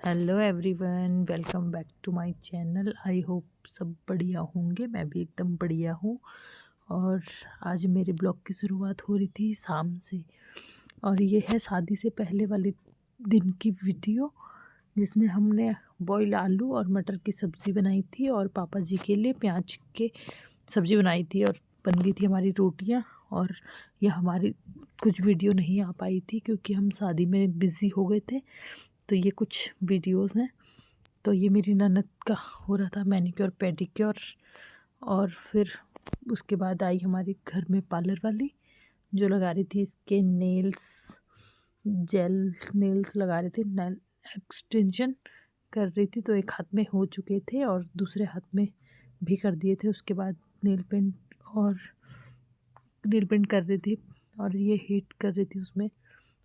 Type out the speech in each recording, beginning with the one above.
Hello everyone, welcome back to my channel. I hope सब बढ़िया होंगे। मैं भी एकदम बढ़िया हूँ। और आज मेरे ब्लॉग की शुरुआत हो रही थी शाम से, और ये है शादी से पहले वाले दिन की वीडियो, जिसमें हमने बॉयल आलू और मटर की सब्ज़ी बनाई थी और पापा जी के लिए प्याज के सब्ज़ी बनाई थी, और बन गई थी हमारी रोटियाँ। और ये हमारी कुछ वीडियो नहीं आ पाई थी क्योंकि हम शादी में बिज़ी हो गए थे। तो ये कुछ वीडियोस हैं। तो ये मेरी ननद का हो रहा था मैनिक्योर पेडिक्योर, और फिर उसके बाद आई हमारे घर में पार्लर वाली, जो लगा रही थी इसके नेल्स, जेल नेल्स लगा रही थी, नेल एक्सटेंशन कर रही थी। तो एक हाथ में हो चुके थे और दूसरे हाथ में भी कर दिए थे। उसके बाद नेल पेंट कर रही थी और ये हीट कर रही थी उसमें।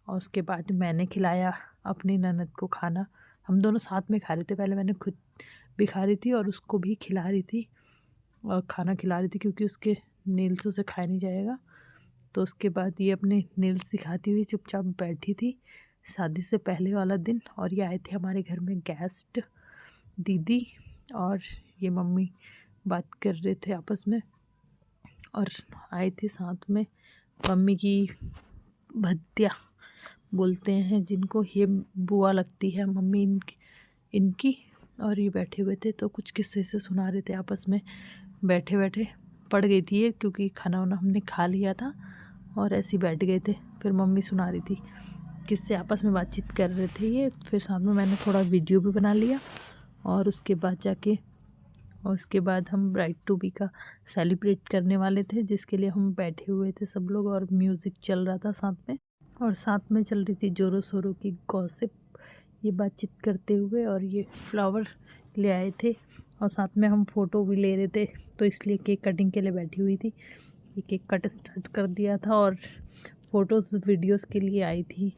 और उसके बाद मैंने खिलाया अपनी ननद को खाना। हम दोनों साथ में खा रहे थे। पहले मैंने खुद भी खा रही थी और उसको भी खिला रही थी, और खाना खिला रही थी क्योंकि उसके नेल्सों से खाया नहीं जाएगा। तो उसके बाद ये अपने नेल्स दिखाती हुई चुपचाप बैठी थी, शादी से पहले वाला दिन। और ये आए थे हमारे घर में गेस्ट, दीदी और ये मम्मी बात कर रहे थे आपस में। और आए थे साथ में मम्मी की भतिया बोलते हैं जिनको, ये बुआ लगती है मम्मी इनकी। और ये बैठे हुए थे तो कुछ किस्से से सुना रहे थे आपस में बैठे बैठे। पड़ गई थी ये क्योंकि खाना वाना हमने खा लिया था और ऐसे ही बैठ गए थे। फिर मम्मी सुना रही थी किससे, आपस में बातचीत कर रहे थे ये। फिर साथ में मैंने थोड़ा वीडियो भी बना लिया। और उसके बाद हम ब्राइड टू बी का सेलिब्रेट करने वाले थे, जिसके लिए हम बैठे हुए थे सब लोग, और म्यूज़िक चल रहा था साथ में। और साथ में चल रही थी जोरों शोरों की गॉसिप, ये बातचीत करते हुए। और ये फ्लावर ले आए थे और साथ में हम फ़ोटो भी ले रहे थे, तो इसलिए केक कटिंग के लिए बैठी हुई थी। ये केक कट स्टार्ट कर दिया था और फ़ोटोज़ वीडियोस के लिए आई थी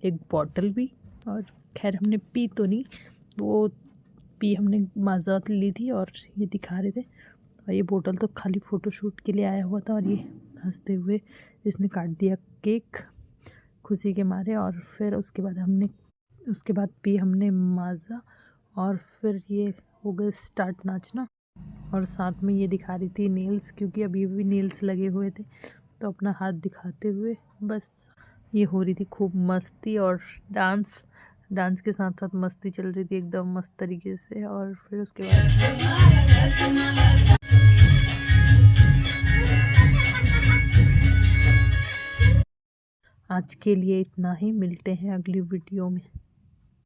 एक बॉटल भी। और खैर हमने पी तो नहीं, वो पी हमने माज़ात ली थी और ये दिखा रहे थे। और ये बोतल तो खाली फ़ोटोशूट के लिए आया हुआ था। और ये हंसते हुए इसने काट दिया केक खुशी के मारे। और फिर उसके बाद पी हमने माज़ा, और फिर ये हो गए स्टार्ट नाचना। और साथ में ये दिखा रही थी नेल्स, क्योंकि अभी भी नेल्स लगे हुए थे, तो अपना हाथ दिखाते हुए बस ये हो रही थी खूब मस्ती। और डांस के साथ साथ मस्ती चल रही थी एकदम मस्त तरीके से। और फिर उसके बाद आज के लिए इतना ही। मिलते हैं अगली वीडियो में।